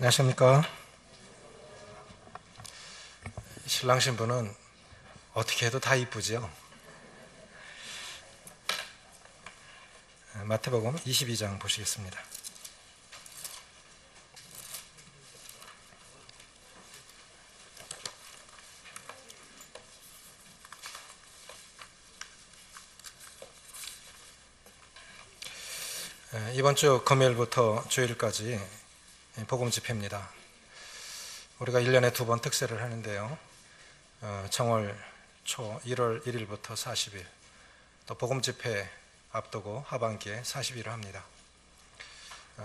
안녕하십니까. 신랑 신부는 어떻게 해도 다 이쁘죠. 마태복음 22장 보시겠습니다. 이번 주 금요일부터 주일까지 복음 집회입니다. 우리가 1년에 2번 특세를 하는데요. 정월 초 1월 1일부터 40일, 또 복음 집회 앞두고 하반기에 40일을 합니다.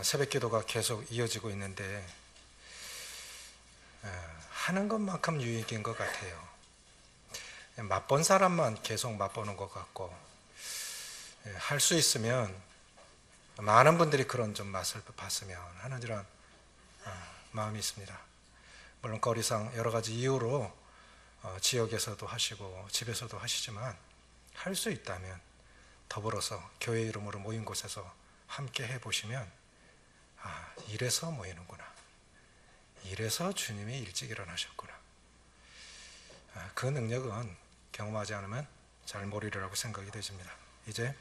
새벽 기도가 계속 이어지고 있는데 하는 것만큼 유익인 것 같아요. 맛본 사람만 계속 맛보는 것 같고, 할 수 있으면 많은 분들이 그런 좀 맛을 봤으면 하는 이런 마음이 있습니다. 물론 거리상 여러 가지 이유로 지역에서도 하시고 집에서도 하시지만, 할 수 있다면 더불어서 교회 이름으로 모인 곳에서 함께 해보시면 이래서 모이는구나, 이래서 주님이 일찍 일어나셨구나, 그 능력은 경험하지 않으면 잘 모르리라고 생각이 되집니다. 이제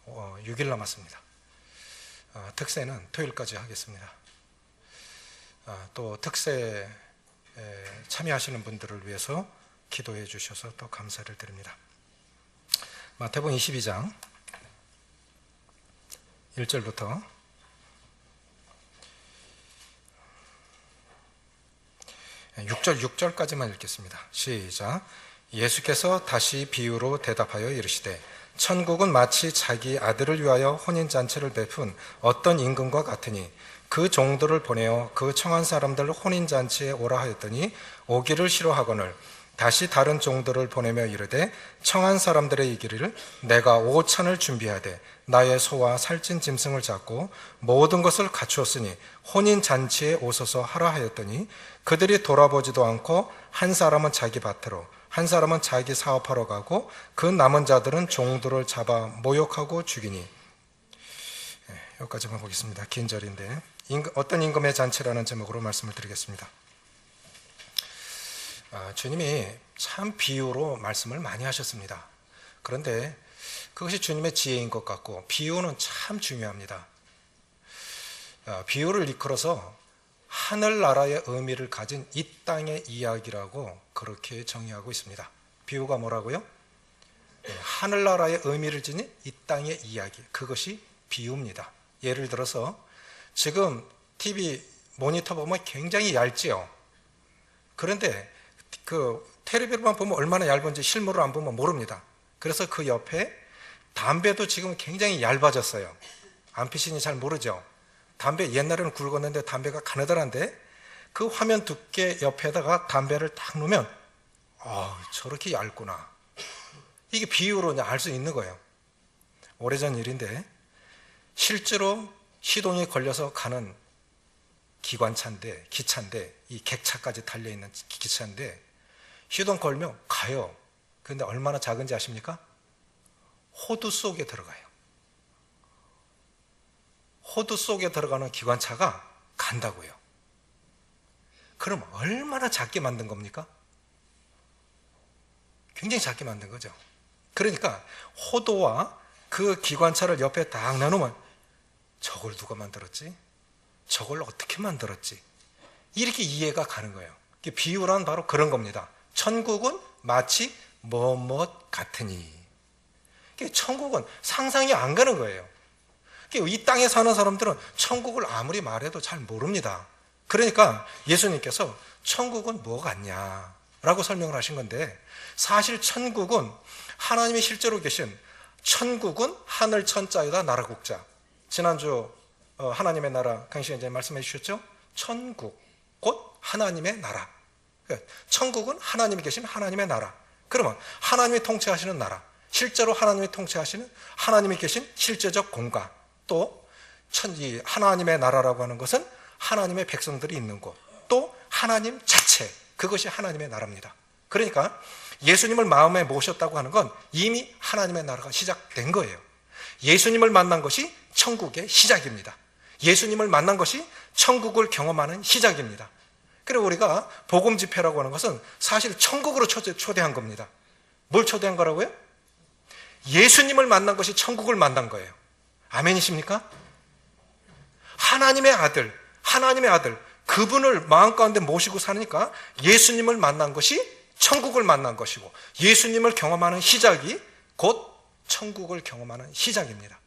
6일 남았습니다. 특세는 토요일까지 하겠습니다. 또 특세에 참여하시는 분들을 위해서 기도해 주셔서 또 감사를 드립니다. 마태복음 22장 1절부터 6절까지만 읽겠습니다. 시작. 예수께서 다시 비유로 대답하여 이르시되, 천국은 마치 자기 아들을 위하여 혼인잔치를 베푼 어떤 임금과 같으니, 그 종들을 보내어 그 청한 사람들 혼인잔치에 오라 하였더니 오기를 싫어하거늘 다시 다른 종들을 보내며 이르되, 청한 사람들의 이기를 내가 5천을 준비하되 나의 소와 살찐 짐승을 잡고 모든 것을 갖추었으니 혼인잔치에 오소서 하라 하였더니, 그들이 돌아보지도 않고 한 사람은 자기 밭으로 한 사람은 자기 사업하러 가고 그 남은 자들은 종들을 잡아 모욕하고 죽이니. 여기까지만 보겠습니다. 긴 절인데, 어떤 임금의 잔치라는 제목으로 말씀을 드리겠습니다. 주님이 참 비유로 말씀을 많이 하셨습니다. 그런데 그것이 주님의 지혜인 것 같고, 비유는 참 중요합니다. 비유를 이끌어서 하늘나라의 의미를 가진 이 땅의 이야기라고 그렇게 정의하고 있습니다. 비유가 뭐라고요? 하늘나라의 의미를 지닌 이 땅의 이야기, 그것이 비유입니다. 예를 들어서 지금 TV 모니터 보면 굉장히 얇지요. 그런데 그 텔레비전만 보면 얼마나 얇은지 실물을 안 보면 모릅니다. 그래서 그 옆에 담배도 지금 굉장히 얇아졌어요. 안 피시니 잘 모르죠. 담배 옛날에는 굵었는데 담배가 가느다란데, 그 화면 두께 옆에다가 담배를 딱 놓으면 저렇게 얇구나, 이게 비유로 알 수 있는 거예요. 오래전 일인데, 실제로 시동이 걸려서 가는 기관차인데, 기차인데, 이 객차까지 달려있는 기차인데, 시동 걸면 가요. 그런데 얼마나 작은지 아십니까? 호두 속에 들어가요. 호두 속에 들어가는 기관차가 간다고요. 그럼 얼마나 작게 만든 겁니까? 굉장히 작게 만든 거죠. 그러니까 호두와 그 기관차를 옆에 딱 나누면, 저걸 누가 만들었지? 저걸 어떻게 만들었지? 이렇게 이해가 가는 거예요. 비유란 바로 그런 겁니다. 천국은 마치 뭐뭇 같으니. 천국은 상상이 안 가는 거예요. 이 땅에 사는 사람들은 천국을 아무리 말해도 잘 모릅니다. 그러니까 예수님께서 천국은 뭐 같냐라고 설명을 하신 건데, 사실 천국은 하나님이 실제로 계신, 천국은 하늘 천자에다 나라 국자. 지난주 하나님의 나라 강의시간에 이제 말씀해 주셨죠? 천국, 곧 하나님의 나라. 천국은 하나님이 계신 하나님의 나라. 그러면 하나님이 통치하시는 나라, 실제로 하나님이 통치하시는, 하나님이 계신 실제적 공간, 또 하나님의 나라라고 하는 것은 하나님의 백성들이 있는 곳, 또 하나님 자체, 그것이 하나님의 나라입니다. 그러니까 예수님을 마음에 모셨다고 하는 건 이미 하나님의 나라가 시작된 거예요. 예수님을 만난 것이 천국의 시작입니다. 예수님을 만난 것이 천국을 경험하는 시작입니다. 그리고 우리가 복음 집회라고 하는 것은 사실 천국으로 초대한 겁니다. 뭘 초대한 거라고요? 예수님을 만난 것이 천국을 만난 거예요. 아멘이십니까? 하나님의 아들, 그분을 마음 가운데 모시고 사니까 예수님을 만난 것이 천국을 만난 것이고, 예수님을 경험하는 시작이 곧 천국을 경험하는 시작입니다.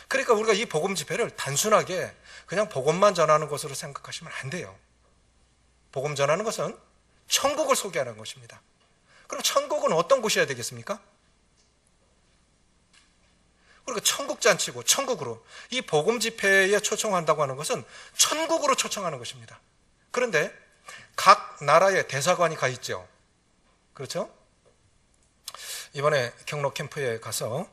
그러니까 우리가 이 복음 집회를 단순하게 그냥 복음만 전하는 것으로 생각하시면 안 돼요. 복음 전하는 것은 천국을 소개하는 것입니다. 그럼 천국은 어떤 곳이어야 되겠습니까? 우리가 천국 잔치고 천국으로, 이 복음 집회에 초청한다고 하는 것은 천국으로 초청하는 것입니다. 그런데 각 나라의 대사관이 가 있죠. 그렇죠? 이번에 경로 캠프에 가서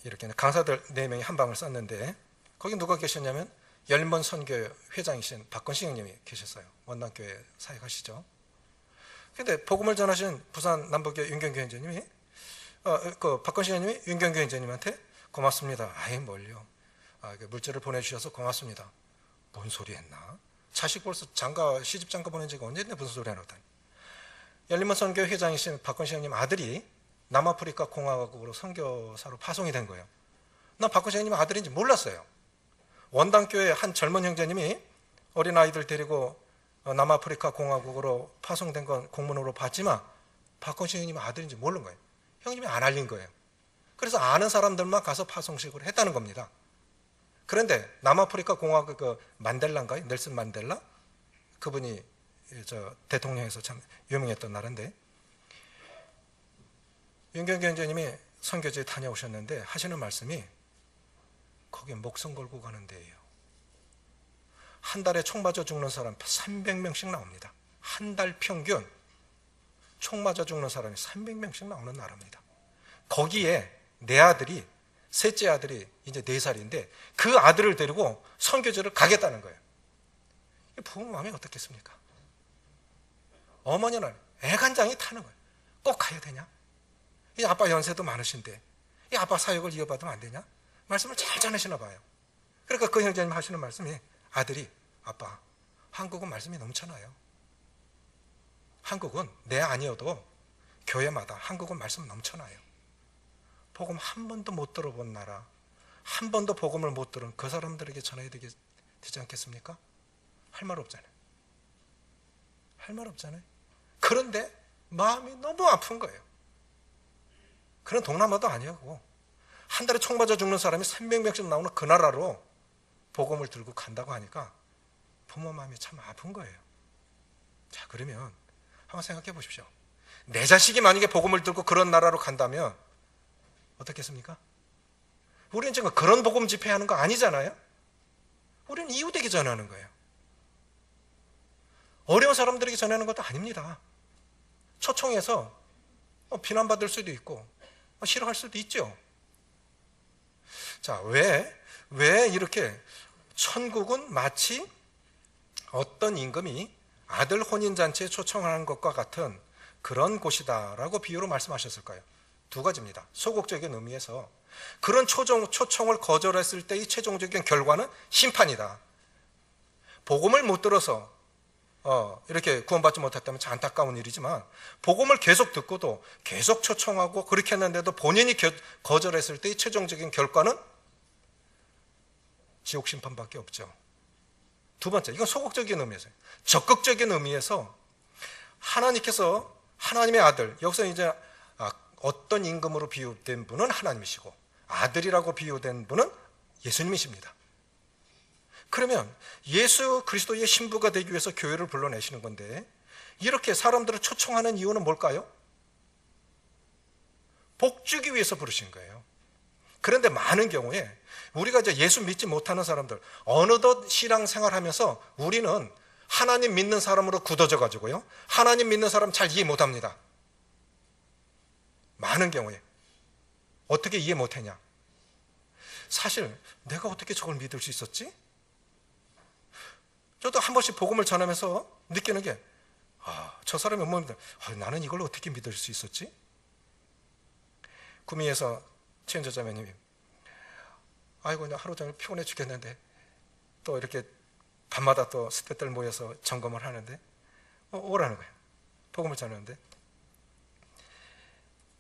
이렇게 강사들 4명이 한 방을 썼는데, 거기 누가 계셨냐면 열린번 선교회 회장이신 박건식 형님이 계셨어요. 원당교회 사역하시죠. 근데 복음을 전하신 부산 남북의 윤경교 형제님이 박건식 형님이 윤경교 형제님한테 고맙습니다. 아예 뭘요? 물질을 보내주셔서 고맙습니다. 뭔 소리 했나? 자식 벌써 시집 장가 보낸 지가 언제인데 무슨 소리 하노다니. 열린번 선교회 회장이신 박건식 형님 아들이 남아프리카 공화국으로 선교사로 파송이 된 거예요. 난 박건식 형님 아들인지 몰랐어요. 원당교회 한 젊은 형제님이 어린아이들 데리고 남아프리카 공화국으로 파송된 건 공문으로 봤지만 박건식 형님 아들인지 모르는 거예요. 형님이 안 알린 거예요. 그래서 아는 사람들만 가서 파송식으로 했다는 겁니다. 그런데 남아프리카 공화국 만델라인가요? 넬슨 만델라? 그분이 대통령에서 참 유명했던 나라인데, 윤경규 형제님이 선교지에 다녀오셨는데 하시는 말씀이, 거기에 목숨 걸고 가는 데예요. 한 달에 총 맞아 죽는 사람 300명씩 나옵니다. 한 달 평균 총 맞아 죽는 사람이 300명씩 나오는 나라입니다. 거기에 내 아들이, 셋째 아들이 이제 4살인데 그 아들을 데리고 선교지를 가겠다는 거예요. 부모 마음이 어떻겠습니까? 어머니는 애간장이 타는 거예요. 꼭 가야 되냐? 이 아빠 연세도 많으신데 이 아빠 사역을 이어받으면 안 되냐? 말씀을 잘 전하시나 봐요. 그러니까 그 형제님 하시는 말씀이, 아들이, 아빠, 한국은 말씀이 넘쳐나요. 한국은 내 아니어도 교회마다 한국은 말씀 넘쳐나요. 복음 한 번도 못 들어본 나라, 한 번도 복음을 못 들은 그 사람들에게 전해야 되지 않겠습니까? 할 말 없잖아요. 할 말 없잖아요. 그런데 마음이 너무 아픈 거예요. 그런 동남아도 아니고 한 달에 총 맞아 죽는 사람이 300명씩 나오는 그 나라로 복음을 들고 간다고 하니까 부모 마음이 참 아픈 거예요. 자, 그러면 한번 생각해 보십시오. 내 자식이 만약에 복음을 들고 그런 나라로 간다면 어떻겠습니까? 우리는 지금 그런 복음 집회하는 거 아니잖아요. 우리는 이웃에게 전하는 거예요. 어려운 사람들에게 전하는 것도 아닙니다. 초청해서 비난받을 수도 있고 싫어할 수도 있죠. 자, 왜 이렇게 천국은 마치 어떤 임금이 아들 혼인잔치에 초청하는 것과 같은 그런 곳이다라고 비유로 말씀하셨을까요? 2가지입니다. 소극적인 의미에서 그런 초청을 거절했을 때의 최종적인 결과는 심판이다. 복음을 못 들어서 이렇게 구원받지 못했다면 참 안타까운 일이지만, 복음을 계속 듣고도 계속 초청하고 그렇게 했는데도 본인이 거절했을 때의 최종적인 결과는 지옥 심판밖에 없죠. 2번째, 이건 소극적인 의미에서요. 적극적인 의미에서 하나님께서, 하나님의 아들, 여기서 이제 어떤 임금으로 비유된 분은 하나님이시고 아들이라고 비유된 분은 예수님이십니다. 그러면 예수 그리스도의 신부가 되기 위해서 교회를 불러내시는 건데, 이렇게 사람들을 초청하는 이유는 뭘까요? 복 주기 위해서 부르신 거예요. 그런데 많은 경우에 우리가 이제 예수 믿지 못하는 사람들, 어느덧 신앙생활하면서 우리는 하나님 믿는 사람으로 굳어져 가지고요, 하나님 믿는 사람 잘 이해 못합니다. 많은 경우에 어떻게 이해 못했냐? 사실 내가 어떻게 저걸 믿을 수 있었지? 저도 한 번씩 복음을 전하면서 느끼는 게, 저 사람이 뭐입니다. 나는 이걸 어떻게 믿을 수 있었지? 구미에서 최은저 자매님이, 아이고, 나 하루 종일 피곤해 죽겠는데 또 이렇게 밤마다 또 스태프들 모여서 점검을 하는데 오라는 거예요. 복음을 전하는데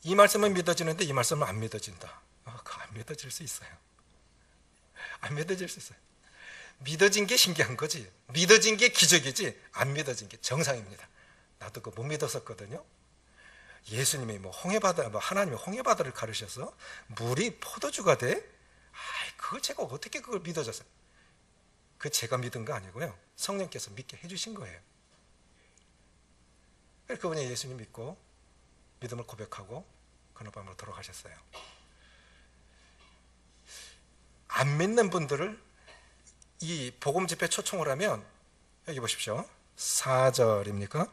이 말씀은 믿어지는데 이 말씀은 안 믿어진다. 그거 안 믿어질 수 있어요. 안 믿어질 수 있어요. 믿어진 게 신기한 거지, 믿어진 게 기적이지, 안 믿어진 게 정상입니다. 나도 그거 못 믿었었거든요. 예수님이 홍해바다, 하나님이 홍해바다를 가르셔서 물이 포도주가 돼? 그걸 제가 어떻게 그걸 믿어졌어요? 그 제가 믿은 거 아니고요, 성령께서 믿게 해주신 거예요. 그분이 예수님 믿고 믿음을 고백하고 그날 밤으로 돌아가셨어요. 안 믿는 분들을 이 복음 집회 초청을 하면, 여기 보십시오. 4절입니까?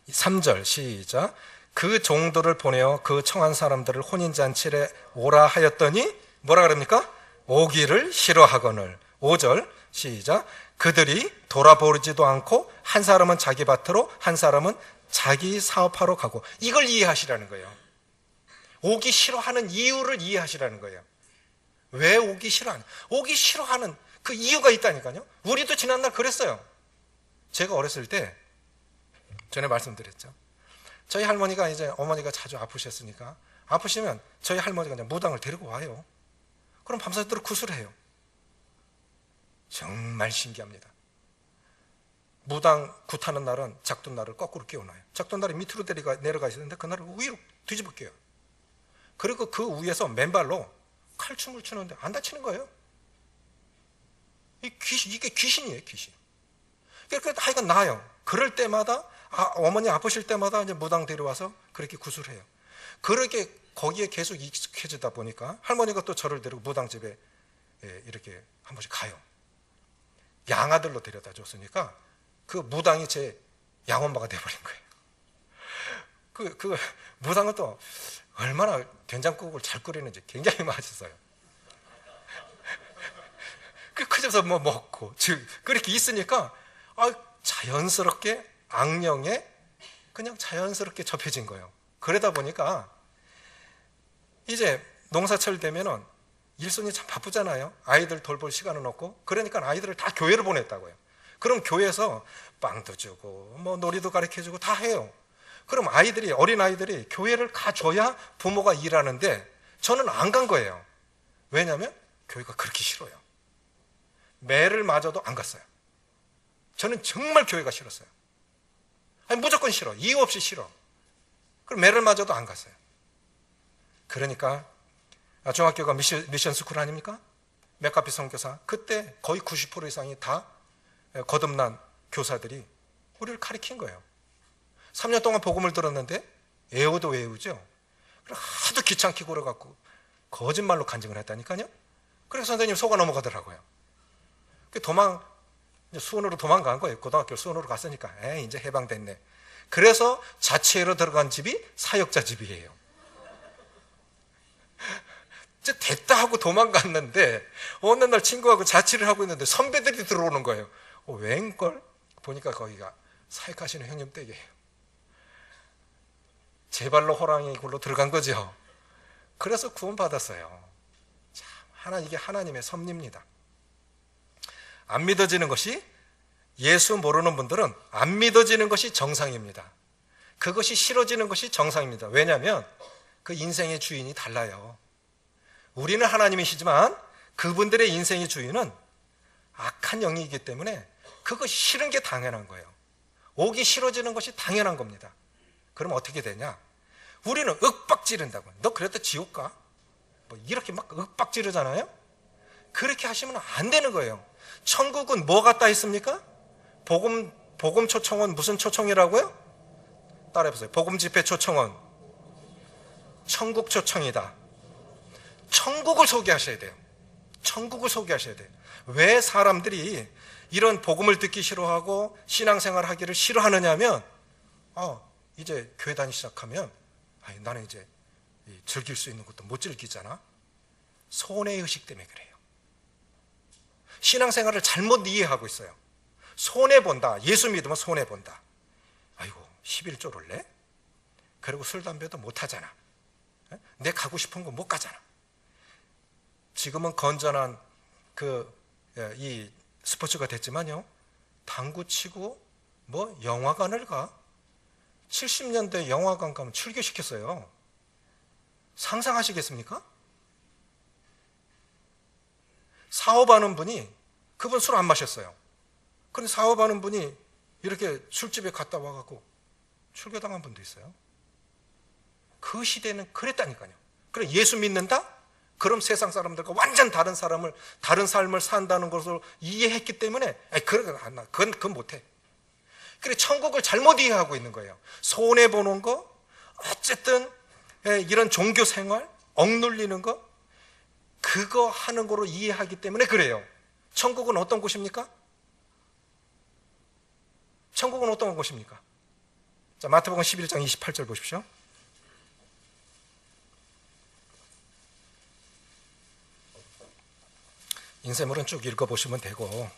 3절 시작. 그 종들을 보내어 그 청한 사람들을 혼인잔치에 오라 하였더니 뭐라 그럽니까? 오기를 싫어하거늘. 5절 시작. 그들이 돌아보지도 않고 한 사람은 자기 밭으로 한 사람은 자기 사업하러 가고. 이걸 이해하시라는 거예요. 오기 싫어하는 이유를 이해하시라는 거예요. 왜 오기 싫어하는? 오기 싫어하는 그 이유가 있다니까요. 우리도 지난날 그랬어요. 제가 어렸을 때 전에 말씀드렸죠. 저희 할머니가 이제 어머니가 자주 아프셨으니까, 아프시면 저희 할머니가 그냥 무당을 데리고 와요. 그럼 밤새도록 구슬해요. 정말 신기합니다. 무당 굿하는 날은 작둔날을 거꾸로 끼워놔요. 작둔날이 밑으로 내려가 있었는데 그날을 위로 뒤집어 끼워요. 그리고 그 위에서 맨발로 칼춤을 추는데 안 다치는 거예요. 이게 귀신이에요, 귀신. 그러니까 하여간 나아요. 그럴 때마다, 어머니 아프실 때마다 이제 무당 데려와서 그렇게 구슬해요. 그렇게 거기에 계속 익숙해지다 보니까 할머니가 또 저를 데리고 무당집에 이렇게 한 번씩 가요. 양아들로 데려다 줬으니까 그 무당이 제 양엄마가 돼버린 거예요. 그 무당은 또 얼마나 된장국을 잘 끓이는지 굉장히 맛있어요. 그 집에서 먹고 그렇게 있으니까 자연스럽게 악령에 그냥 자연스럽게 접해진 거예요. 그러다 보니까 이제 농사철 되면은 일손이 참 바쁘잖아요. 아이들 돌볼 시간은 없고. 그러니까 아이들을 다 교회를 보냈다고요. 그럼 교회에서 빵도 주고 놀이도 가르쳐주고 다 해요. 그럼 어린 아이들이 교회를 가줘야 부모가 일하는데 저는 안 간 거예요. 왜냐하면 교회가 그렇게 싫어요. 매를 맞아도 안 갔어요. 저는 정말 교회가 싫었어요. 무조건 싫어. 이유 없이 싫어. 그럼 매를 맞아도 안 갔어요. 그러니까 중학교가 미션 스쿨 아닙니까? 맥카피 선교사. 그때 거의 90% 이상이 다 거듭난 교사들이 우리를 가르친 거예요. 3년 동안 복음을 들었는데 외우도 외우죠. 하도 귀찮게 굴어갖고 거짓말로 간증을 했다니까요. 그래서 선생님 속아 넘어가더라고요. 수원으로 도망간 거예요. 고등학교 수원으로 갔으니까 이제 해방됐네. 그래서 자취로 들어간 집이 사역자 집이에요. 이제 됐다 하고 도망갔는데 어느 날 친구하고 자취를 하고 있는데 선배들이 들어오는 거예요. 웬걸? 보니까 거기가 사역하시는 형님 댁이에요. 제 발로 호랑이 굴로 들어간 거죠. 그래서 구원받았어요. 참, 이게 하나님의 섭리입니다. 안 믿어지는 것이, 예수 모르는 분들은 안 믿어지는 것이 정상입니다. 그것이 싫어지는 것이 정상입니다. 왜냐하면 그 인생의 주인이 달라요. 우리는 하나님이시지만 그분들의 인생의 주인은 악한 영이기 때문에 그것이 싫은 게 당연한 거예요. 오기 싫어지는 것이 당연한 겁니다. 그럼 어떻게 되냐? 우리는 윽박 지른다고. 너 그래도 지옥 가? 이렇게 막 윽박 지르잖아요? 그렇게 하시면 안 되는 거예요. 천국은 뭐 같다 했습니까? 복음 초청원 무슨 초청이라고요? 따라해보세요. 복음 집회 초청원. 천국 초청이다. 천국을 소개하셔야 돼요. 천국을 소개하셔야 돼요. 왜 사람들이 이런 복음을 듣기 싫어하고 신앙생활 하기를 싫어하느냐 하면 이제 교회 다니기 시작하면 나는 이제 즐길 수 있는 것도 못 즐기잖아. 손해의식 때문에 그래요. 신앙생활을 잘못 이해하고 있어요. 손해본다. 예수 믿으면 손해본다. 아이고 11조를 내? 그리고 술 담배도 못하잖아. 내 가고 싶은 거 못 가잖아. 지금은 건전한 이 스포츠가 됐지만요, 당구 치고 뭐 영화관을 가. 70년대 영화관 가면 출교시켰어요. 상상하시겠습니까? 사업하는 분이, 그분 술 안 마셨어요. 그런데 사업하는 분이 이렇게 술집에 갔다 와갖고 출교당한 분도 있어요. 그 시대는 그랬다니까요. 그래, 예수 믿는다? 그럼 세상 사람들과 완전 다른 삶을 산다는 것을 이해했기 때문에, 그건 못해. 그래, 천국을 잘못 이해하고 있는 거예요. 손해보는 거, 어쨌든, 이런 종교 생활, 억눌리는 거, 그거 하는 거로 이해하기 때문에 그래요. 천국은 어떤 곳입니까? 천국은 어떤 곳입니까? 자, 마태복음 11장 28절 보십시오. 인쇄물은 쭉 읽어보시면 되고,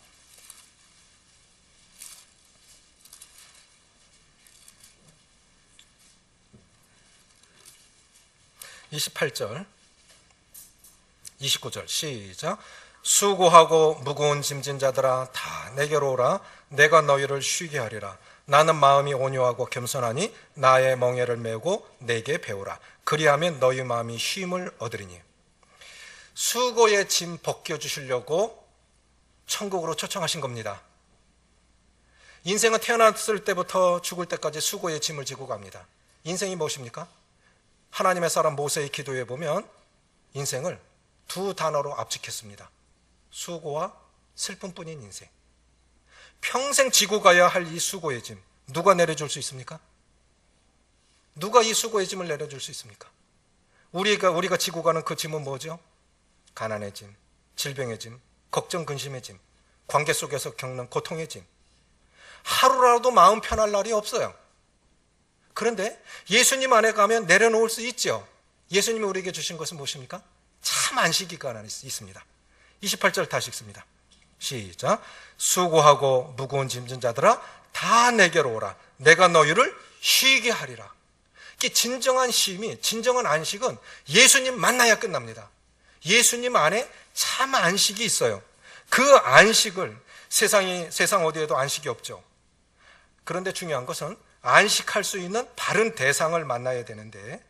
(28절) 29절 시작. 수고하고 무거운 짐진 자들아 다 내게로 오라. 내가 너희를 쉬게 하리라. 나는 마음이 온유하고 겸손하니 나의 멍에를 메고 내게 배우라. 그리하면 너희 마음이 쉼을 얻으리니. 수고의 짐 벗겨주시려고 천국으로 초청하신 겁니다. 인생은 태어났을 때부터 죽을 때까지 수고의 짐을 지고 갑니다. 인생이 무엇입니까? 하나님의 사람 모세의 기도에 보면 인생을 두 단어로 압축했습니다. 수고와 슬픔뿐인 인생. 평생 지고 가야 할 이 수고의 짐, 누가 내려줄 수 있습니까? 누가 이 수고의 짐을 내려줄 수 있습니까? 우리가 지고 가는 그 짐은 뭐죠? 가난의 짐, 질병의 짐, 걱정 근심의 짐, 관계 속에서 겪는 고통의 짐. 하루라도 마음 편할 날이 없어요. 그런데 예수님 안에 가면 내려놓을 수 있죠. 예수님이 우리에게 주신 것은 무엇입니까? 참 안식이가 하나 있습니다. 28절 다시 읽습니다. 시작. 수고하고 무거운 짐진 자들아 다 내게로 오라. 내가 너희를 쉬게 하리라. 진정한 쉼이, 진정한 안식은 예수님 만나야 끝납니다. 예수님 안에 참 안식이 있어요. 그 안식을 세상 어디에도 안식이 없죠. 그런데 중요한 것은 안식할 수 있는 바른 대상을 만나야 되는데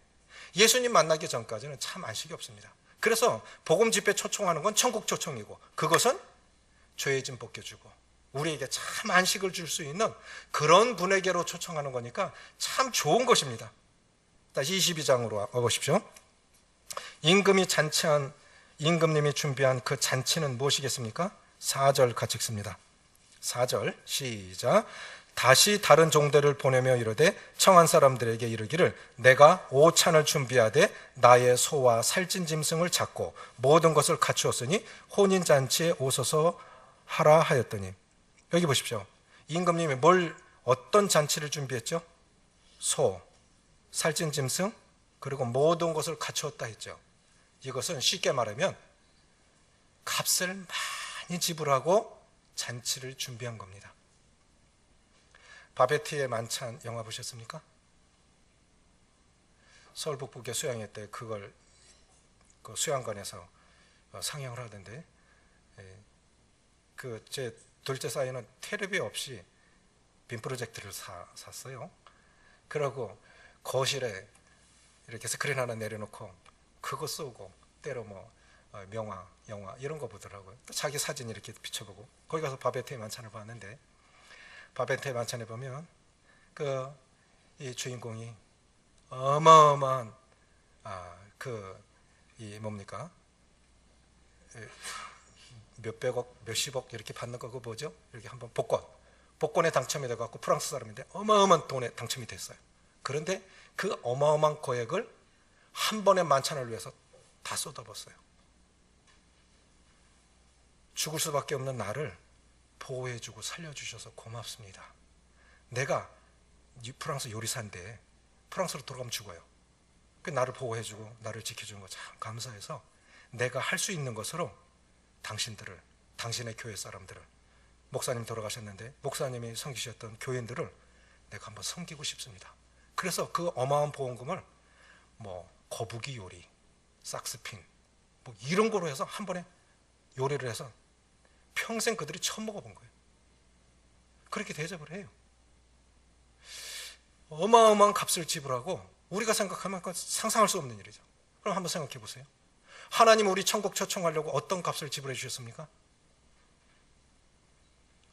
예수님 만나기 전까지는 참 안식이 없습니다. 그래서 복음 집회 초청하는 건 천국 초청이고, 그것은 죄의 짐 벗겨주고 우리에게 참 안식을 줄 수 있는 그런 분에게로 초청하는 거니까 참 좋은 것입니다. 다시 22장으로 와보십시오. 임금님이 준비한 그 잔치는 무엇이겠습니까? 4절 같이 읽습니다. 4절 시작. 다시 다른 종들을 보내며 이르되 청한 사람들에게 이르기를 내가 오찬을 준비하되 나의 소와 살찐 짐승을 잡고 모든 것을 갖추었으니 혼인잔치에 오소서 하라 하였더니. 여기 보십시오. 임금님이 어떤 잔치를 준비했죠? 소, 살찐 짐승, 그리고 모든 것을 갖추었다 했죠. 이것은 쉽게 말하면 값을 많이 지불하고 잔치를 준비한 겁니다. 바베티의 만찬 영화 보셨습니까? 서울 북부의 수양회 때 그걸 그 수양관에서 상영을 하던데, 제 둘째 사이는 테레비 없이 빔 프로젝트를 샀어요. 그러고 거실에 이렇게 스크린 하나 내려놓고 그거 쏘고 때로 명화, 영화 이런 거 보더라고요. 또 자기 사진 이렇게 비춰보고 거기 가서 바베티의 만찬을 봤는데, 바베티의 만찬에 보면 이 주인공이 어마어마한 몇백억, 몇십억 이렇게 받는 거 그거 뭐죠? 이렇게 한번 복권에 당첨이 돼갖고 프랑스 사람인데 어마어마한 돈에 당첨이 됐어요. 그런데 그 어마어마한 거액을 한 번의 만찬을 위해서 다 쏟아붓어요. 죽을 수밖에 없는 나를 보호해주고 살려주셔서 고맙습니다. 내가 프랑스 요리사인데 프랑스로 돌아가면 죽어요. 나를 보호해주고 나를 지켜주는 거 참 감사해서 내가 할 수 있는 것으로 당신의 교회 사람들을, 목사님 돌아가셨는데 목사님이 섬기셨던 교인들을 내가 한번 섬기고 싶습니다. 그래서 그 어마어마한 보험금을 거북이 요리, 삭스핀 이런 거로 해서 한 번에 요리를 해서 평생 그들이 처음 먹어본 거예요. 그렇게 대접을 해요. 어마어마한 값을 지불하고 우리가 생각하면 상상할 수 없는 일이죠. 그럼 한번 생각해 보세요. 하나님 우리 천국 초청하려고 어떤 값을 지불해 주셨습니까?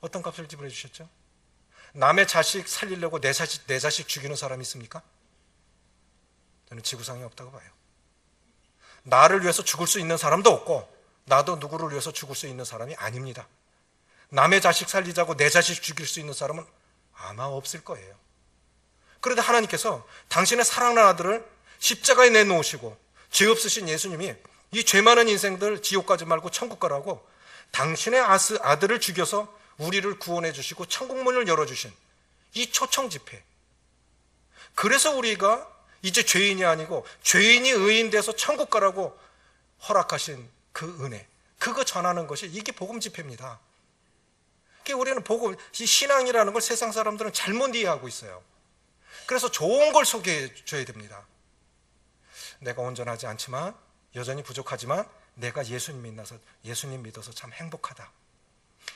어떤 값을 지불해 주셨죠? 남의 자식 살리려고 내 자식 죽이는 사람이 있습니까? 저는 지구상에 없다고 봐요. 나를 위해서 죽을 수 있는 사람도 없고 나도 누구를 위해서 죽을 수 있는 사람이 아닙니다. 남의 자식 살리자고 내 자식 죽일 수 있는 사람은 아마 없을 거예요. 그런데 하나님께서 당신의 사랑하는 아들을 십자가에 내놓으시고 죄 없으신 예수님이 이 죄 많은 인생들 지옥 가지 말고 천국 가라고 당신의 아들을 죽여서 우리를 구원해 주시고 천국 문을 열어주신 이 초청 집회. 그래서 우리가 이제 죄인이 아니고 죄인이 의인 돼서 천국 가라고 허락하신 그 은혜, 그거 전하는 것이 이게 복음 집회입니다. 우리는 복음, 이 신앙이라는 걸 세상 사람들은 잘못 이해하고 있어요. 그래서 좋은 걸 소개해 줘야 됩니다. 내가 온전하지 않지만 여전히 부족하지만 내가 예수님 믿어서 참 행복하다.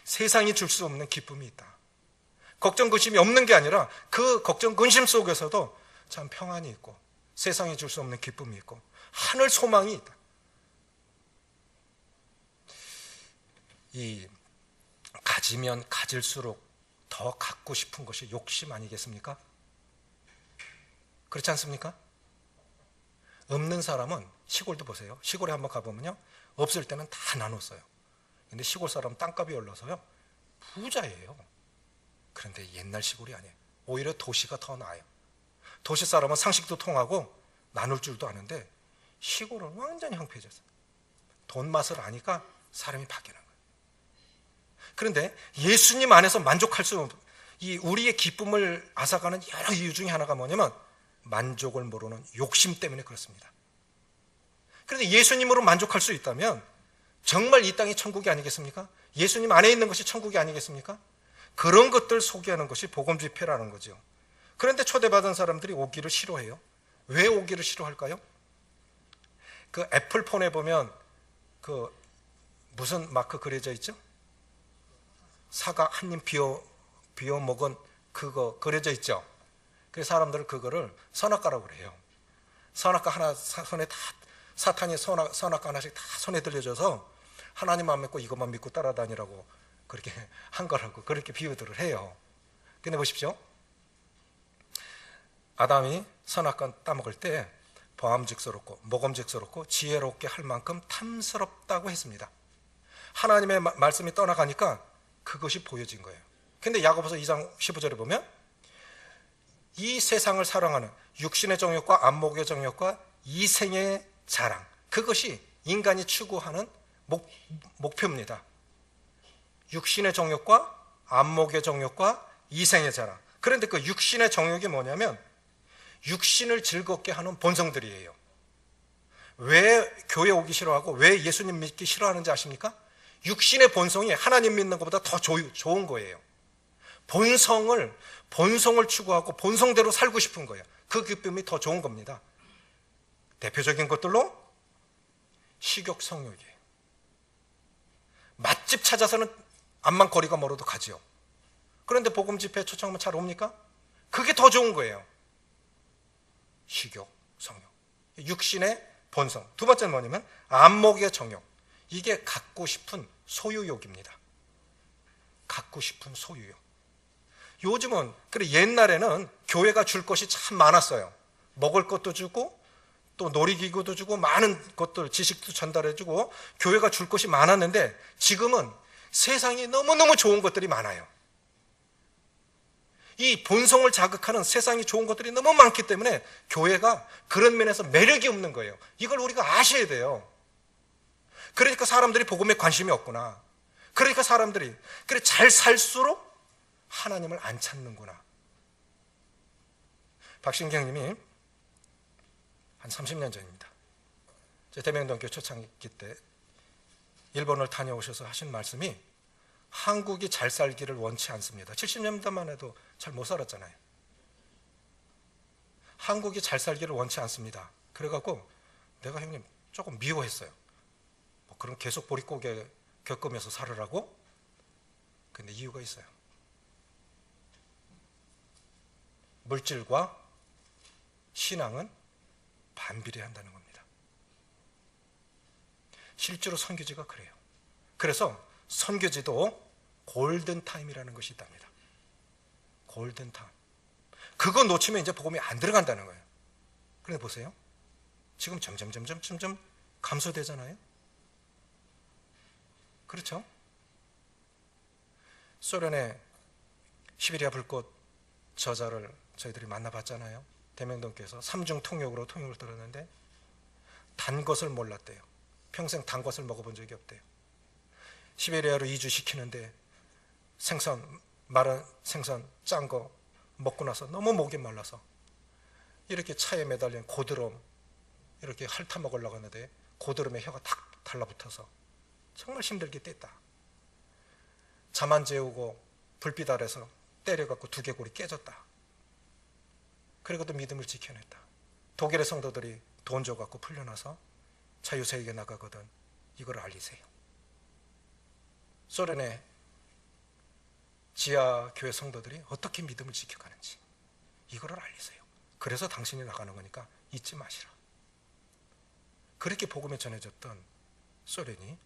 세상이 줄 수 없는 기쁨이 있다. 걱정 근심이 없는 게 아니라 그 걱정 근심 속에서도 참 평안이 있고 세상이 줄 수 없는 기쁨이 있고 하늘 소망이 있다. 이 가지면 가질수록 더 갖고 싶은 것이 욕심 아니겠습니까? 그렇지 않습니까? 없는 사람은 시골도 보세요. 시골에 한번 가보면요, 없을 때는 다 나눴어요. 근데 시골 사람은 땅값이 올라서요 부자예요. 그런데 옛날 시골이 아니에요. 오히려 도시가 더 나아요. 도시 사람은 상식도 통하고 나눌 줄도 아는데 시골은 완전히 황폐해졌어요. 돈 맛을 아니까 사람이 바뀌는 거예요. 그런데 예수님 안에서 만족할 수 없는 이 우리의 기쁨을 앗아가는 여러 이유 중에 하나가 뭐냐면 만족을 모르는 욕심 때문에 그렇습니다. 그런데 예수님으로 만족할 수 있다면 정말 이 땅이 천국이 아니겠습니까? 예수님 안에 있는 것이 천국이 아니겠습니까? 그런 것들 소개하는 것이 복음 집회라는 거죠. 그런데 초대받은 사람들이 오기를 싫어해요. 왜 오기를 싫어할까요? 그 애플폰에 보면 그 무슨 마크 그려져 있죠? 사과 한 입 비워 먹은 그거 그려져 있죠? 그래서 사람들은 그거를 선악과라고 그래요. 선악과 하나 손에 다 사탄이 선악과 하나씩 다 손에 들려줘서 하나님 안 믿고 이것만 믿고 따라다니라고 그렇게 한 거라고 그렇게 비유들을 해요. 근데 보십시오. 아담이 선악과 따먹을 때 보암직스럽고 먹음직스럽고 지혜롭게 할 만큼 탐스럽다고 했습니다. 하나님의 말씀이 떠나가니까 그것이 보여진 거예요. 근데 야고보서 2장 15절에 보면 이 세상을 사랑하는 육신의 정욕과 안목의 정욕과 이생의 자랑, 그것이 인간이 추구하는 목표입니다. 육신의 정욕과 안목의 정욕과 이생의 자랑. 그런데 그 육신의 정욕이 뭐냐면 육신을 즐겁게 하는 본성들이에요. 왜 교회 오기 싫어하고 왜 예수님 믿기 싫어하는지 아십니까? 육신의 본성이 하나님 믿는 것보다 더 좋은 거예요. 본성을 추구하고 본성대로 살고 싶은 거예요. 그 기쁨이 더 좋은 겁니다. 대표적인 것들로 식욕, 성욕이에요. 맛집 찾아서는 암만 거리가 멀어도 가지요. 그런데 복음 집회에 초청하면 잘 옵니까? 그게 더 좋은 거예요. 식욕, 성욕. 육신의 본성. 두 번째는 뭐냐면 안목의 정욕. 이게 갖고 싶은 소유욕입니다. 갖고 싶은 소유욕. 요즘은, 그래 옛날에는 교회가 줄 것이 참 많았어요. 먹을 것도 주고 또 놀이기구도 주고 많은 것들 지식도 전달해주고 교회가 줄 것이 많았는데 지금은 세상에 너무너무 좋은 것들이 많아요. 이 본성을 자극하는 세상이 좋은 것들이 너무 많기 때문에 교회가 그런 면에서 매력이 없는 거예요. 이걸 우리가 아셔야 돼요. 그러니까 사람들이 복음에 관심이 없구나. 그러니까 사람들이 그래 잘 살수록 하나님을 안 찾는구나. 박신경 님이 한 30년 전입니다. 제 대명동교 초창기 때 일본을 다녀오셔서 하신 말씀이 한국이 잘 살기를 원치 않습니다. 70년대만 해도 잘 못 살았잖아요. 한국이 잘 살기를 원치 않습니다. 그래갖고 내가 형님 조금 미워했어요. 뭐 그럼 계속 보릿고개 겪으면서 살으라고? 근데 이유가 있어요. 물질과 신앙은 반비례한다는 겁니다. 실제로 선교지가 그래요. 그래서 선교지도 골든타임이라는 것이 있답니다. 골든타임. 그거 놓치면 이제 복음이 안 들어간다는 거예요. 그런데 보세요. 지금 점점 감소되잖아요. 그렇죠? 소련의 시베리아 불꽃 저자를 저희들이 만나봤잖아요. 대명동께서 삼중 통역으로 통역을 들었는데 단 것을 몰랐대요. 평생 단 것을 먹어본 적이 없대요. 시베리아로 이주시키는데 마른 생선 짠 거 먹고 나서 너무 목이 말라서 이렇게 차에 매달린 고드름 이렇게 핥아 먹으려고 하는데 고드름에 혀가 탁 달라붙어서 정말 힘들게 뗐다. 잠 안 재우고 불빛 아래서 때려갖고 두개골이 깨졌다. 그리고도 믿음을 지켜냈다. 독일의 성도들이 돈 줘갖고 풀려나서 자유세계에 나가거든 이걸 알리세요. 소련의 지하교회 성도들이 어떻게 믿음을 지켜가는지 이거를 알리세요. 그래서 당신이 나가는 거니까 잊지 마시라. 그렇게 복음에 전해졌던 소련이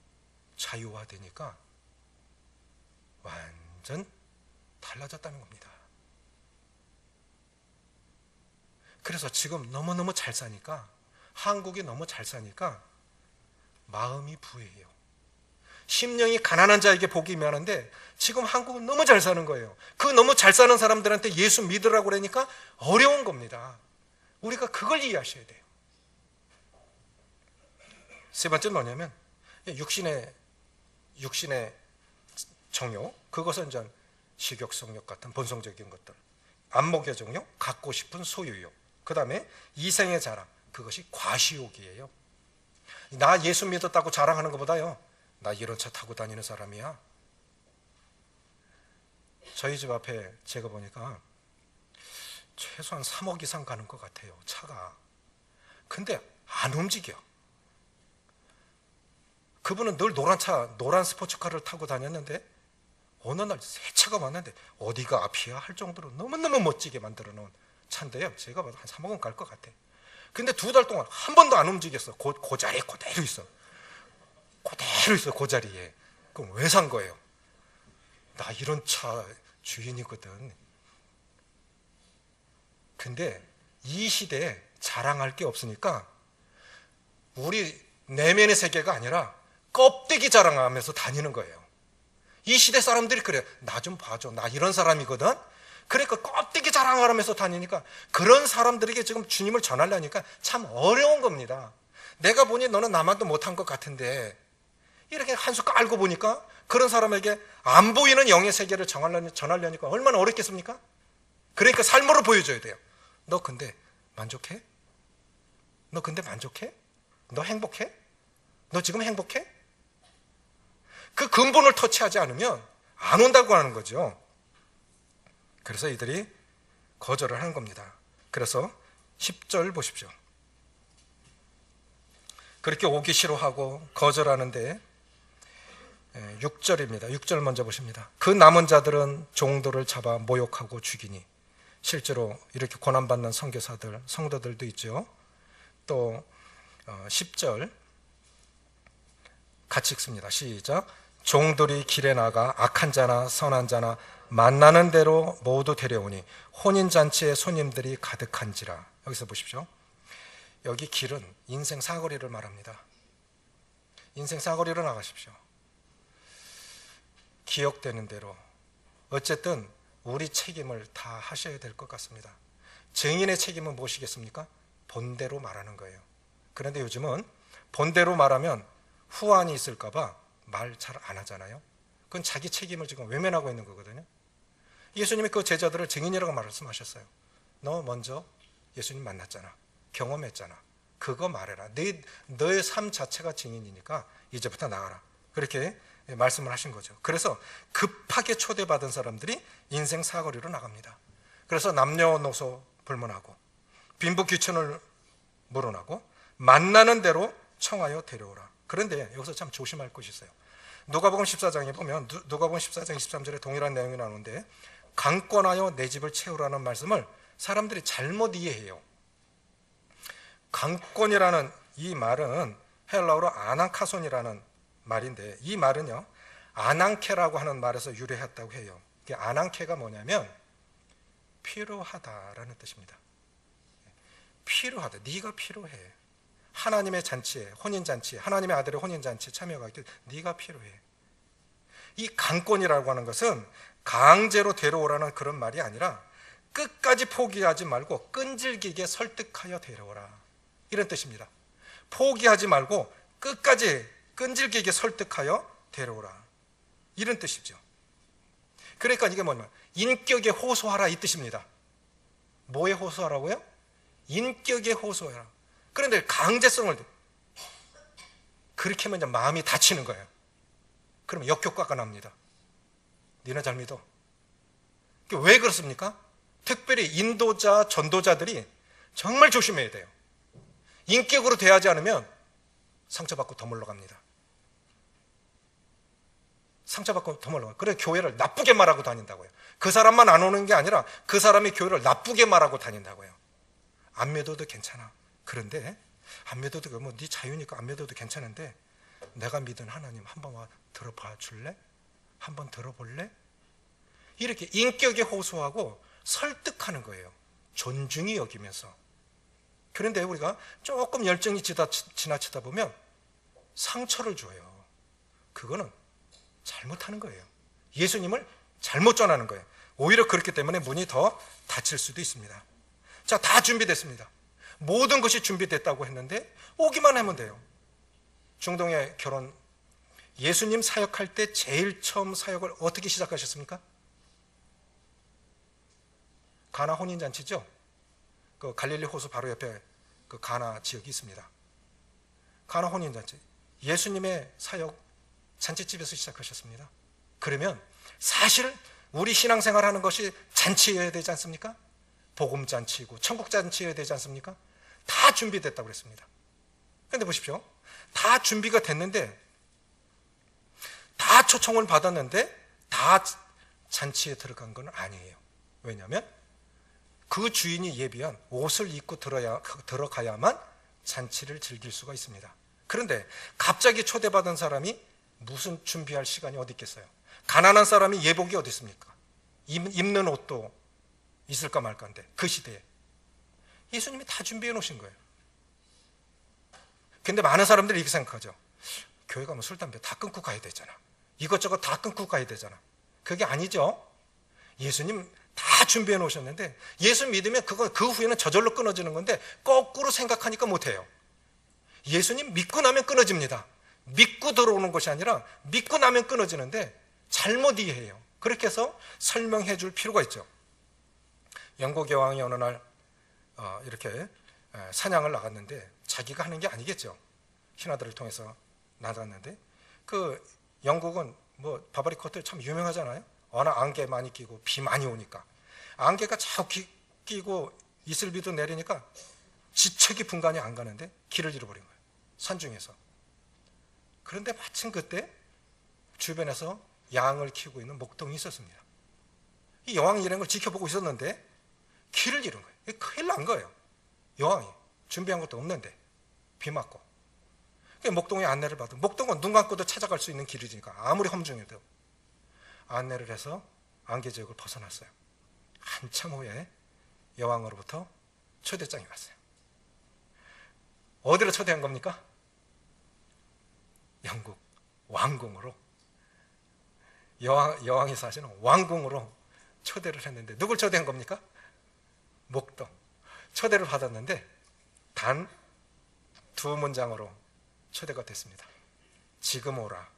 자유화되니까 완전 달라졌다는 겁니다. 그래서 지금 너무너무 잘 사니까, 한국이 너무 잘 사니까 마음이 부해요. 심령이 가난한 자에게 복이 임하는데 지금 한국은 너무 잘 사는 거예요. 그 너무 잘 사는 사람들한테 예수 믿으라고 그러니까 어려운 겁니다. 우리가 그걸 이해하셔야 돼요. 세 번째는 뭐냐면 육신의 정욕, 그것은 전 식욕성욕 같은 본성적인 것들, 안목의 정욕, 갖고 싶은 소유욕, 그 다음에 이생의 자랑, 그것이 과시욕이에요. 나 예수 믿었다고 자랑하는 것보다요, 나 이런 차 타고 다니는 사람이야. 저희 집 앞에 제가 보니까 최소한 3억 이상 가는 것 같아요, 차가. 근데 안 움직여. 그분은 늘 노란 스포츠카를 타고 다녔는데 어느 날 새 차가 왔는데 어디가 앞이야 할 정도로 너무너무 멋지게 만들어 놓은 차인데요, 제가 봐도 한 3억은 갈 것 같아. 근데 2달 동안 한 번도 안 움직였어. 그 자리에 그대로 있어. 그 자리에. 그럼 왜 산 거예요? 나 이런 차 주인이거든. 근데 이 시대에 자랑할 게 없으니까 우리 내면의 세계가 아니라 껍데기 자랑하면서 다니는 거예요. 이 시대 사람들이 그래요. 나 좀 봐줘. 나 이런 사람이거든. 그러니까 껍데기 자랑하면서 다니니까 그런 사람들에게 지금 주님을 전하려니까 참 어려운 겁니다. 내가 보니 너는 나만도 못한 것 같은데 이렇게 한 수 깔고 보니까 그런 사람에게 안 보이는 영의 세계를 전하려니까 얼마나 어렵겠습니까? 그러니까 삶으로 보여줘야 돼요. 너 근데 만족해? 너 근데 만족해? 너 행복해? 너 지금 행복해? 그 근본을 터치하지 않으면 안 온다고 하는 거죠. 그래서 이들이 거절을 하는 겁니다. 그래서 10절 보십시오. 그렇게 오기 싫어하고 거절하는데 6절입니다. 6절 먼저 보십니다. 그 남은 자들은 종들을 잡아 모욕하고 죽이니. 실제로 이렇게 고난받는 선교사들, 성도들도 있죠. 또 10절 같이 읽습니다. 시작. 종들이 길에 나가 악한 자나 선한 자나 만나는 대로 모두 데려오니 혼인잔치에 손님들이 가득한지라. 여기서 보십시오. 여기 길은 인생 사거리를 말합니다. 인생 사거리로 나가십시오. 기억되는 대로 어쨌든 우리 책임을 다 하셔야 될 것 같습니다. 증인의 책임은 무엇이겠습니까? 본대로 말하는 거예요. 그런데 요즘은 본대로 말하면 후환이 있을까 봐 말 잘 안 하잖아요. 그건 자기 책임을 지금 외면하고 있는 거거든요. 예수님이 그 제자들을 증인이라고 말씀하셨어요. 너 먼저 예수님 만났잖아. 경험했잖아. 그거 말해라. 너의 삶 자체가 증인이니까 이제부터 나가라. 그렇게 말씀을 하신 거죠. 그래서 급하게 초대받은 사람들이 인생 사거리로 나갑니다. 그래서 남녀노소 불문하고 빈부귀천을 물어나고 만나는 대로 청하여 데려오라. 그런데 여기서 참 조심할 것이 있어요. 누가복음 14장에 보면 누가복음 14장 23절에 동일한 내용이 나오는데 강권하여 내 집을 채우라는 말씀을 사람들이 잘못 이해해요. 강권이라는 이 말은 헬라어로 아난카손이라는 말인데 이 말은요 아난케라고 하는 말에서 유래했다고 해요. 아난케가 뭐냐면 필요하다라는 뜻입니다. 필요하다. 네가 필요해. 하나님의 잔치에, 혼인잔치에, 하나님의 아들의 혼인잔치에 참여하기 네가 필요해. 이 강권이라고 하는 것은 강제로 데려오라는 그런 말이 아니라 끝까지 포기하지 말고 끈질기게 설득하여 데려오라, 이런 뜻입니다. 포기하지 말고 끝까지 끈질기게 설득하여 데려오라, 이런 뜻이죠. 그러니까 이게 뭐냐면 인격에 호소하라, 이 뜻입니다. 뭐에 호소하라고요? 인격에 호소해라. 그런데 강제성을 그렇게 하면 이제 마음이 다치는 거예요. 그러면 역효과가 납니다. 니네 잘 믿어. 왜 그렇습니까? 특별히 인도자, 전도자들이 정말 조심해야 돼요. 인격으로 대하지 않으면 상처받고 더 물러갑니다. 상처받고 더 물러가요. 그래서 교회를 나쁘게 말하고 다닌다고요. 그 사람만 안 오는 게 아니라 그 사람이 교회를 나쁘게 말하고 다닌다고요. 안 믿어도 괜찮아. 그런데 안 믿어도 뭐 네 자유니까 안 믿어도 괜찮은데 내가 믿은 하나님 한번 와 들어봐 줄래? 한번 들어볼래? 이렇게 인격에 호소하고 설득하는 거예요. 존중히 여기면서. 그런데 우리가 조금 열정이 지나치다 보면 상처를 줘요. 그거는 잘못하는 거예요. 예수님을 잘못 전하는 거예요. 오히려 그렇기 때문에 문이 더 닫힐 수도 있습니다. 자, 다 준비됐습니다. 모든 것이 준비됐다고 했는데 오기만 하면 돼요. 중동의 결혼, 예수님 사역할 때 제일 처음 사역을 어떻게 시작하셨습니까? 가나 혼인잔치죠. 그 갈릴리 호수 바로 옆에 그 가나 지역이 있습니다. 가나 혼인잔치, 예수님의 사역 잔치집에서 시작하셨습니다. 그러면 사실 우리 신앙생활 하는 것이 잔치여야 되지 않습니까? 복음잔치고 천국잔치여야 되지 않습니까? 다 준비됐다고 그랬습니다. 그런데 보십시오. 다 준비가 됐는데, 다 초청을 받았는데 다 잔치에 들어간 건 아니에요. 왜냐하면 그 주인이 예비한 옷을 입고 들어가야만 잔치를 즐길 수가 있습니다. 그런데 갑자기 초대받은 사람이 무슨 준비할 시간이 어디 있겠어요? 가난한 사람이 예복이 어디 있습니까? 입는 옷도 있을까 말까인데 그 시대에 예수님이 다 준비해 놓으신 거예요. 근데 많은 사람들이 이렇게 생각하죠. 교회 가면 술, 담배 다 끊고 가야 되잖아. 이것저것 다 끊고 가야 되잖아. 그게 아니죠. 예수님 다 준비해 놓으셨는데 예수 믿으면 그 후에는 저절로 끊어지는 건데 거꾸로 생각하니까 못해요. 예수님 믿고 나면 끊어집니다. 믿고 들어오는 것이 아니라 믿고 나면 끊어지는데 잘못 이해해요. 그렇게 해서 설명해 줄 필요가 있죠. 영국 여왕이 어느 날 이렇게 사냥을 나갔는데 자기가 하는 게 아니겠죠. 신하들을 통해서 나갔는데 그 영국은 뭐 바바리 코트 참 유명하잖아요. 어느 안개 많이 끼고 비 많이 오니까 안개가 자꾸 끼고 이슬비도 내리니까 지척이 분간이 안 가는데 길을 잃어버린 거예요. 산중에서. 그런데 마침 그때 주변에서 양을 키우고 있는 목동이 있었습니다. 이 여왕이 이런 걸 지켜보고 있었는데 길을 잃은 거예요. 큰일 난 거예요. 여왕이 준비한 것도 없는데 비 맞고. 목동의 안내를 받은, 목동은 눈 감고도 찾아갈 수 있는 길이니까 아무리 험중해도 안내를 해서 안개 지역을 벗어났어요. 한참 후에 여왕으로부터 초대장이 왔어요. 어디로 초대한 겁니까? 영국 왕궁으로, 여왕이 사시는 왕궁으로 초대를 했는데 누굴 초대한 겁니까? 목동. 초대를 받았는데 단 두 문장으로 초대가 됐습니다. 지금 오라.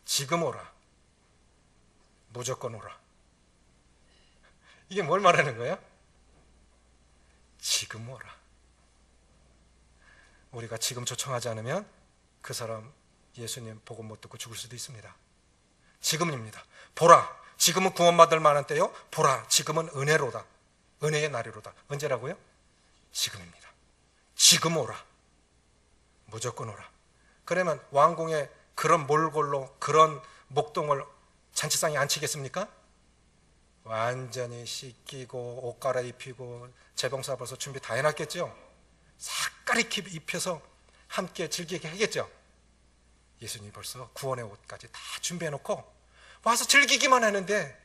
지금 오라. 무조건 오라. 이게 뭘 말하는 거예요? 지금 오라. 우리가 지금 초청하지 않으면 그 사람 예수님 복음 못 듣고 죽을 수도 있습니다. 지금입니다. 보라. 지금은 구원받을 만한 때요. 보라. 지금은 은혜로다. 은혜의 날이로다. 언제라고요? 지금입니다. 지금 오라. 무조건 오라. 그러면 왕궁에 그런 몰골로 그런 목동을 잔치상에 앉히겠습니까? 완전히 씻기고 옷 갈아입히고 재봉사 벌써 준비 다 해놨겠죠. 색깔이 입혀서 함께 즐기게 하겠죠. 예수님이 벌써 구원의 옷까지 다 준비해놓고 와서 즐기기만 하는데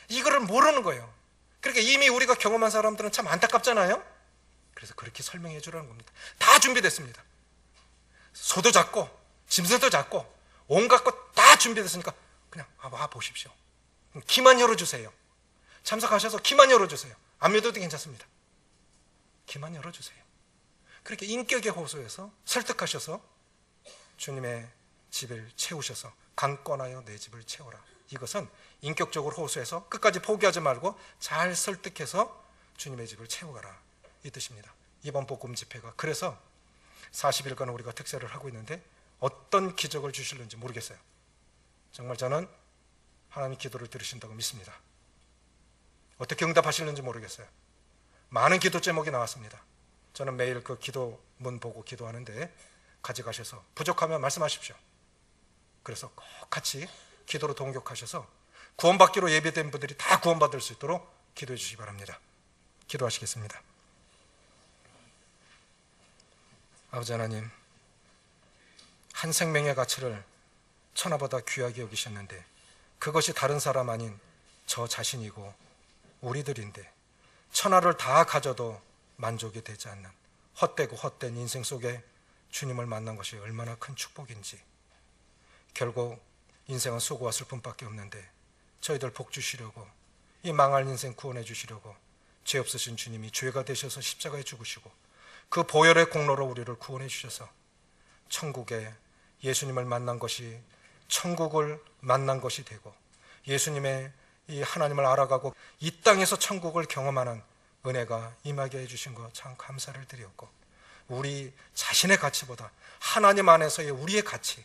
이거를 모르는 거예요. 그러니까 이미 우리가 경험한 사람들은 참 안타깝잖아요. 그래서 그렇게 설명해 주라는 겁니다. 다 준비됐습니다. 소도 잡고 짐승도 잡고 온갖 것 다 준비됐으니까 그냥 와 보십시오. 기만 열어주세요. 참석하셔서 기만 열어주세요. 안 믿어도 괜찮습니다. 기만 열어주세요. 그렇게 인격의 호소에서 설득하셔서 주님의 집을 채우셔서 강권하여 내 집을 채워라. 이것은 인격적으로 호소해서 끝까지 포기하지 말고 잘 설득해서 주님의 집을 채워가라, 이 뜻입니다. 이번 복음 집회가 그래서 40일간 우리가 특세를 하고 있는데 어떤 기적을 주실는지 모르겠어요. 정말 저는 하나님 기도를 들으신다고 믿습니다. 어떻게 응답하실는지 모르겠어요. 많은 기도 제목이 나왔습니다. 저는 매일 그 기도문 보고 기도하는데 가져가셔서 부족하면 말씀하십시오. 그래서 꼭 같이 기도로 동역하셔서 구원받기로 예비된 분들이 다 구원받을 수 있도록 기도해 주시기 바랍니다. 기도하시겠습니다. 아버지 하나님, 한 생명의 가치를 천하보다 귀하게 여기셨는데 그것이 다른 사람 아닌 저 자신이고 우리들인데 천하를 다 가져도 만족이 되지 않는 헛되고 헛된 인생 속에 주님을 만난 것이 얼마나 큰 축복인지, 결국 인생은 수고와 슬픔밖에 없는데 저희들 복 주시려고, 이 망할 인생 구원해 주시려고 죄 없으신 주님이 죄가 되셔서 십자가에 죽으시고 그 보혈의 공로로 우리를 구원해 주셔서 천국에 예수님을 만난 것이 천국을 만난 것이 되고 예수님의 이 하나님을 알아가고 이 땅에서 천국을 경험하는 은혜가 임하게 해주신 것 참 감사를 드렸고, 우리 자신의 가치보다 하나님 안에서의 우리의 가치,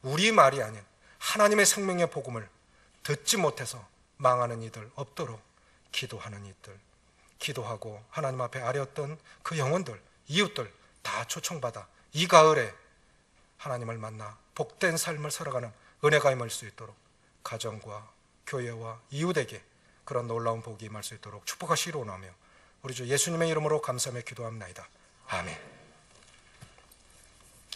우리 말이 아닌 하나님의 생명의 복음을 듣지 못해서 망하는 이들 없도록 기도하는 이들, 기도하고 하나님 앞에 아뢰었던 그 영혼들, 이웃들 다 초청받아 이 가을에 하나님을 만나 복된 삶을 살아가는 은혜가 임할 수 있도록 가정과 교회와 이웃에게 그런 놀라운 복이 임할 수 있도록 축복하시기로 원하며 우리 주 예수님의 이름으로 감사하며 기도합나이다. 아멘.